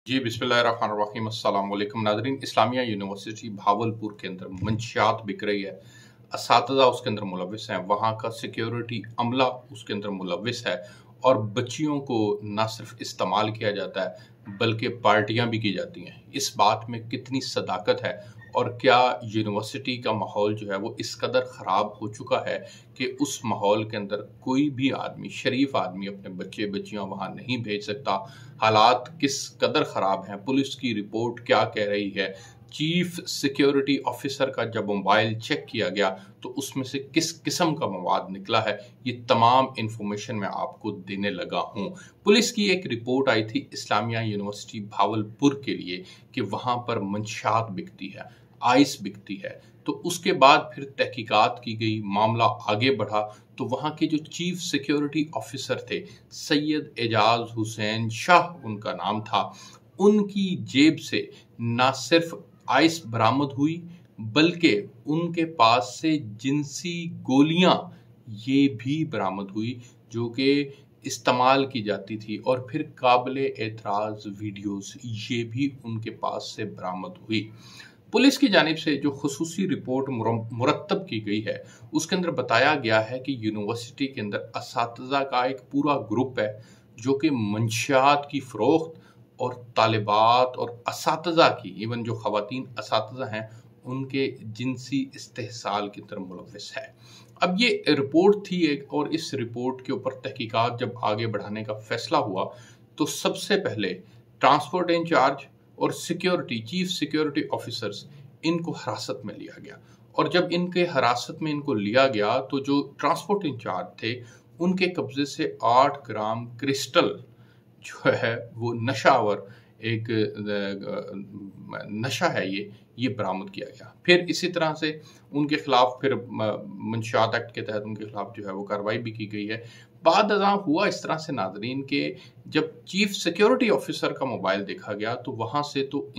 जी, बिस्मिल्लाहिर्रहमानिर्रहीम। अस्सलाम वालेकुम नाज़रीन। इस्लामिया यूनिवर्सिटी भावलपुर के अंदर मंशियात बिक रही है, असातिज़ा उसके अंदर मुलव्विस हैं, वहाँ का सिक्योरिटी अमला उसके अंदर मुलव्विस है और बच्चियों को ना सिर्फ इस्तेमाल किया जाता है बल्कि पार्टियाँ भी की जाती हैं। इस बात में कितनी सदाकत है और क्या यूनिवर्सिटी का माहौल जो है वो इस कदर ख़राब हो चुका है कि उस माहौल के अंदर कोई भी आदमी, शरीफ आदमी अपने बच्चे बच्चियाँ वहाँ नहीं भेज सकता। हालात किस कदर ख़राब हैं, पुलिस की रिपोर्ट क्या कह रही है, चीफ सिक्योरिटी ऑफिसर का जब मोबाइल चेक किया गया तो उसमें से किस किस्म का मवाद निकला है, ये तमाम इंफॉर्मेशन मैं आपको देने लगा हूँ। पुलिस की एक रिपोर्ट आई थी इस्लामिया यूनिवर्सिटी भावलपुर के लिए कि वहाँ पर मंशात बिकती है, आइस बिकती है। तो उसके बाद फिर तहकीकात की गई, मामला आगे बढ़ा तो वहाँ के जो चीफ सिक्योरिटी ऑफिसर थे, सैयद एजाज हुसैन शाह उनका नाम था, उनकी जेब से ना सिर्फ आइस बरामद हुई बल्कि उनके पास से जिनसी गोलियां ये भी बरामद हुई जो कि इस्तेमाल की जाती थी और फिर काबिले एतराज़ वीडियोस ये भी उनके पास से बरामद हुई। पुलिस की जानिब से जो खुसूसी रिपोर्ट मुरत्तब की गई है उसके अंदर बताया गया है कि यूनिवर्सिटी के अंदर असातिज़ा का एक पूरा ग्रुप है जो कि मंशियात की फ़रोख्त और तालिबात और असातिज़ा की, इवन जो ख़वातीन असातिज़ा हैं उनके जिनसी इस्तेहसाल की तरफ मुलव्विस है। अब ये रिपोर्ट थी एक, और इस रिपोर्ट के ऊपर तहकीकात जब आगे बढ़ाने का फैसला हुआ तो सबसे पहले ट्रांसपोर्ट इंचार्ज और चीफ सिक्योरिटी ऑफिसर्स इनको हिरासत में लिया गया। और जब इनके हिरासत में इनको लिया गया तो जो ट्रांसपोर्ट इंचार्ज थे उनके कब्जे से 8 ग्राम क्रिस्टल जो है वो नशावर एक नशा है, ये बरामद किया गया। फिर इसी तरह से उनके खिलाफ फिर मंशियात एक्ट के तहत उनके खिलाफ जो है वो कार्रवाई भी की गई है। बाद अज़ां हुआ इस तरह से नाज़रीन के जब चीफ सिक्योरिटी ऑफिसर का मोबाइल देखा गया तो वहाँ से तो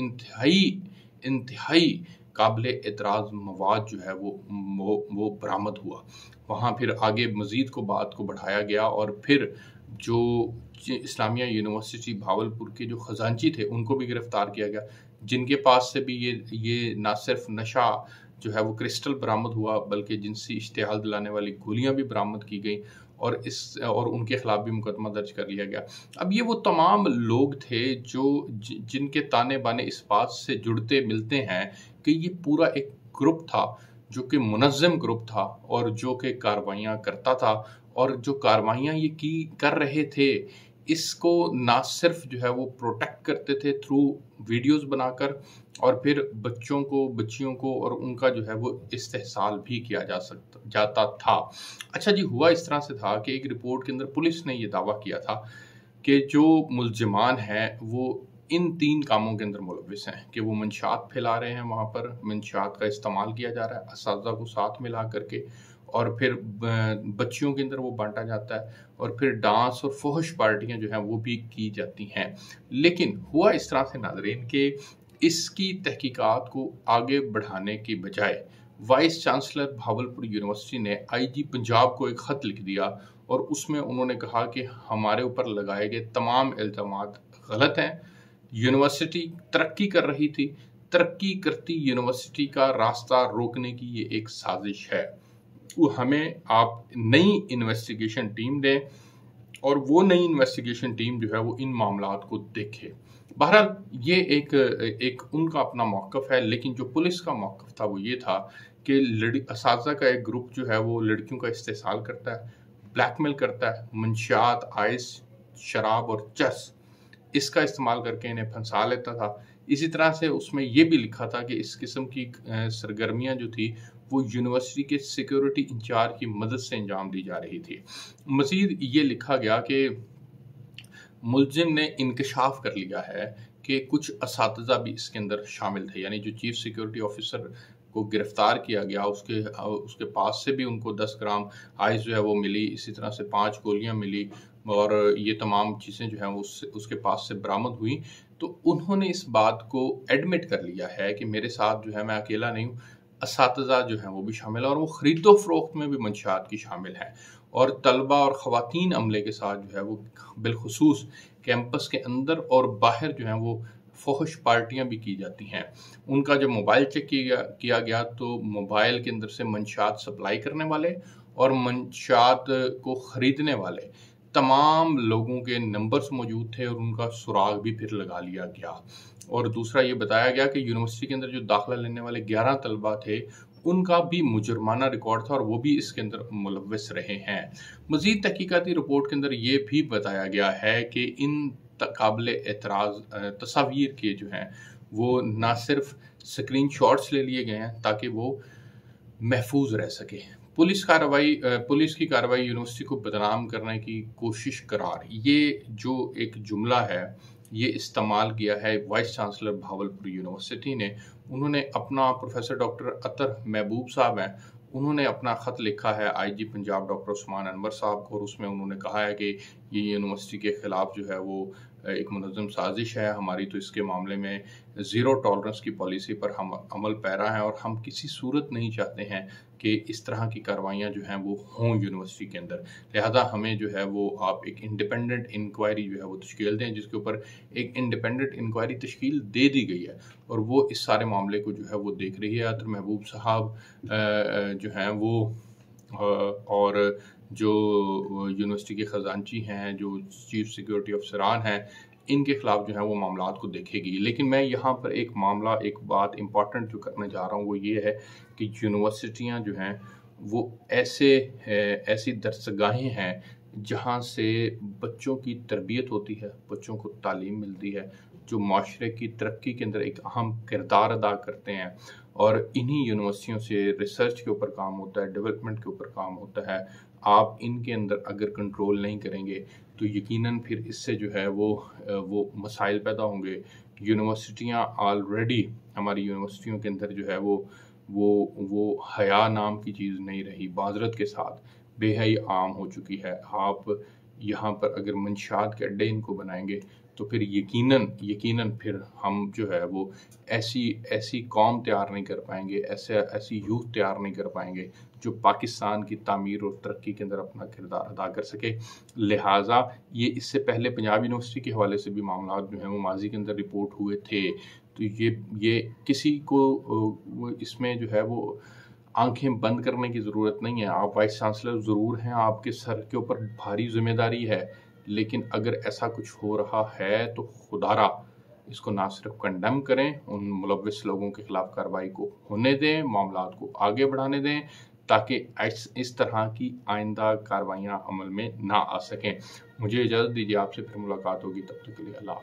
इंतहाई काबिल एतराज़ मवाद जो है वो बरामद हुआ। वहाँ फिर आगे मज़ीद को बात को बढ़ाया गया और फिर जो इस्लामिया यूनिवर्सिटी भावलपुर के जो खजांची थे उनको भी गिरफ्तार किया गया, जिनके पास से भी ये ना सिर्फ नशा जो है वो क्रिस्टल बरामद हुआ बल्कि जिनसी इश्तिहाल दिलाने वाली गोलियां भी बरामद की गई और उनके खिलाफ भी मुकदमा दर्ज कर लिया गया। अब ये वो तमाम लोग थे जो जिनके ताने बाने इस बात से जुड़ते मिलते हैं कि ये पूरा एक ग्रुप था जो कि मुनज़्ज़म ग्रुप था और जो कि कार्रवाइयाँ करता था और जो कार्रवाइयाँ ये की कर रहे थे इसको ना सिर्फ जो है वो प्रोटेक्ट करते थे थ्रू वीडियोस बनाकर और फिर बच्चियों को और उनका जो है वो इस्तेहसाल भी किया जाता था। अच्छा जी, हुआ इस तरह से था कि एक रिपोर्ट के अंदर पुलिस ने ये दावा किया था कि जो मुल्ज़िमान हैं वो इन 3 कामों के अंदर मुलव्विस हैं कि वो मंशियात फैला रहे हैं, वहाँ पर मंशियात का इस्तेमाल किया जा रहा है असातिज़ा को साथ मिला करके, और फिर बच्चियों के अंदर वो बांटा जाता है और फिर डांस और फहश पार्टियां जो हैं वो भी की जाती हैं। लेकिन हुआ इस तरह से नाज़रीन कि इसकी तहकीकात को आगे बढ़ाने की बजाय वाइस चांसलर भावलपुर यूनिवर्सिटी ने आईजी पंजाब को एक ख़त लिख दिया और उसमें उन्होंने कहा कि हमारे ऊपर लगाए गए तमाम इल्ज़ामात गलत हैं। यूनिवर्सिटी तरक्की कर रही थी, तरक्की करती यूनिवर्सिटी का रास्ता रोकने की ये एक साजिश है। वो हमें आप नई इन्वेस्टिगेशन टीम दें और वो नई इन्वेस्टिगेशन टीम जो है वो इन मामलात को देखे। बहरहाल ये एक उनका अपना मौक़िफ़ है, लेकिन जो पुलिस का मौक़िफ़ था वो ये था कि असातिज़ा का एक ग्रुप जो है वो लड़कियों का इस्तेसाल करता है, ब्लैकमेल करता है, मंशियात, आइस, शराब और चरस इसका इस्तेमाल करके इन्हें फंसा लेता था। इसी तरह से उसमें ये भी लिखा था कि इस किस्म की सरगर्मियाँ जो थी वो यूनिवर्सिटी के सिक्योरिटी इंचार्ज की मदद से अंजाम दी जा रही थी। मज़ीद ये लिखा गया कि मुलजिम ने इंकशाफ कर लिया है कि कुछ असातिज़ा भी इसके अंदर शामिल थे, यानी जो चीफ सिक्योरिटी ऑफिसर को गिरफ्तार किया गया उसके पास से भी उनको 10 ग्राम आइस जो है वो मिली, इसी तरह से 5 गोलियां मिली और ये तमाम चीज़ें जो हैं उसके पास से बरामद हुई। तो उन्होंने इस बात को एडमिट कर लिया है कि मेरे साथ जो है मैं अकेला नहीं हूँ, असातिज़ा जो हैं वो भी शामिल है और वो ख़रीदो फ़रोख्त में भी मंशियात की शामिल हैं और तलबा और ख़वातीन अमले के साथ जो है वो बिलख़ुसूस कैंपस के अंदर और बाहर जो है वो फहश पार्टियां भी की जाती हैं। उनका जब मोबाइल चेक किया गया तो मोबाइल के अंदर से मंशात सप्लाई करने वाले और मंशात को खरीदने वाले तमाम लोगों के नंबर्स मौजूद थे और उनका सुराग भी फिर लगा लिया गया। और दूसरा ये बताया गया कि यूनिवर्सिटी के अंदर जो दाखिला लेने वाले 11 तलबा थे उनका भी मुजरमाना रिकॉर्ड था और वो भी इसके अंदर मुलव्वस रहे हैं। मजीद तहकीकाती रिपोर्ट के अंदर ये भी बताया गया है कि इन काबिल एतराज़ तस्वीर के जो हैं वो ना सिर्फ स्क्रीन शॉट्स ले लिए गए हैं ताकि वो महफूज रह सके। पुलिस की कार्रवाई यूनिवर्सिटी को बदनाम करने की कोशिश करार, ये जो एक जुमला है ये इस्तेमाल किया है वाइस चांसलर भावलपुर यूनिवर्सिटी ने। उन्होंने अपना प्रोफेसर डॉक्टर अतर महबूब साहब हैं, उन्होंने अपना ख़त लिखा है आईजी पंजाब डॉक्टर उस्मान अनवर साहब को और उसमें उन्होंने कहा है कि ये यूनिवर्सिटी के ख़िलाफ़ जो है वो एक मुनज़्ज़म साजिश है हमारी, तो इसके मामले में ज़ीरो टॉलरेंस की पॉलिसी पर हम अमल पैरा हैं और हम किसी सूरत नहीं चाहते हैं कि इस तरह की कार्रवाइयाँ जो हैं वो हों यूनिवर्सिटी के अंदर। लिहाजा हमें जो है वो आप एक इंडिपेंडेंट इंक्वायरी जो है वो तश्कील दें, जिसके ऊपर एक इंडिपेंडेंट इंक्वायरी तश्कील दे दी गई है और वो इस सारे मामले को जो है वो देख रही है। अतर महबूब साहब जो हैं वो और जो यूनिवर्सिटी के ख़जानची हैं, जो चीफ सिक्योरिटी अफसरान हैं, इनके ख़िलाफ़ जो है वो मामलात को देखेगी। लेकिन मैं यहाँ पर एक बात इम्पॉर्टेंट जो करने जा रहा हूँ वो ये है कि यूनिवर्सिटियाँ जो हैं वो ऐसी दरसगाहें हैं जहाँ से बच्चों की तरबियत होती है, बच्चों को तालीम मिलती है, जो माशरे की तरक्की के अंदर एक अहम किरदार अदा करते हैं और इन्हीं यूनिवर्सिटियों से रिसर्च के ऊपर काम होता है, डेवलपमेंट के ऊपर काम होता है। आप इनके अंदर अगर कंट्रोल नहीं करेंगे तो यकीनन फिर इससे जो है वो मसाइल पैदा होंगे। यूनिवर्सिटियाँ ऑलरेडी हमारी यूनिवर्सिटियों के अंदर जो है वो हया नाम की चीज़ नहीं रही, बाज़रत के साथ बेहयाई आम हो चुकी है। आप यहाँ पर अगर मंशात के अड्डे इनको बनाएंगे तो फिर यकीनन फिर हम जो है वो ऐसी कौम तैयार नहीं कर पाएंगे, ऐसी यूथ तैयार नहीं कर पाएंगे जो पाकिस्तान की तामीर और तरक्की के अंदर अपना किरदार अदा कर सके। लिहाजा ये इससे पहले पंजाब यूनिवर्सिटी के हवाले से भी मामला जो हैं वो माजी के अंदर रिपोर्ट हुए थे, तो ये किसी को इसमें जो है वो आंखें बंद करने की ज़रूरत नहीं है। आप वाइस चांसलर ज़रूर हैं, आपके सर के ऊपर भारी जिम्मेदारी है, लेकिन अगर ऐसा कुछ हो रहा है तो खुदारा इसको ना सिर्फ कंडेम करें, उन मुलव्विस लोगों के खिलाफ कार्रवाई को होने दें, मामलात को आगे बढ़ाने दें ताकि इस तरह की आइंदा कार्रवाइयाँ अमल में ना आ सकें। मुझे इजाज़त दीजिए, आपसे फिर मुलाकात होगी, तब तक के लिए अल्लाह।